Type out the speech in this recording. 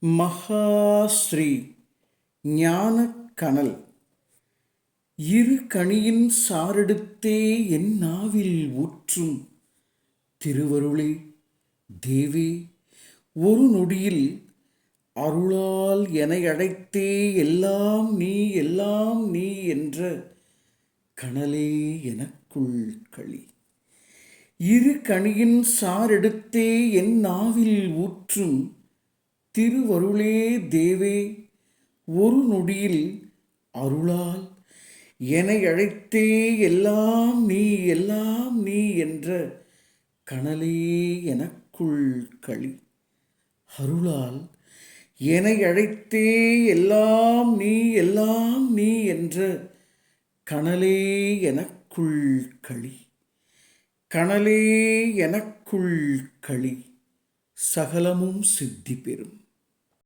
மகாஸ்ரீ ஞானக்கனல் இரு கணியின் சாரெடுத்தே என் நாவில் ஊற்றும் திருவருளே தேவே ஒரு நொடியில் அருளால் எனை அழைத்தே எல்லாம் நீ என்ற கனலே எனக்குள் களி. இரு கணியின் சாரெடுத்தே என் நாவில் ஊற்றும் திருவருளே தேவே ஒரு நொடியில் அருளால் எனை அழைத்தே எல்லாம் நீ என்ற கனலே எனக்குள் களி. அருளால் எனை அழைத்தே எல்லாம் நீ என்ற கனலே எனக்குள் களி. கனலே எனக்குள் களி. சகலமும் சித்தி பெறும்.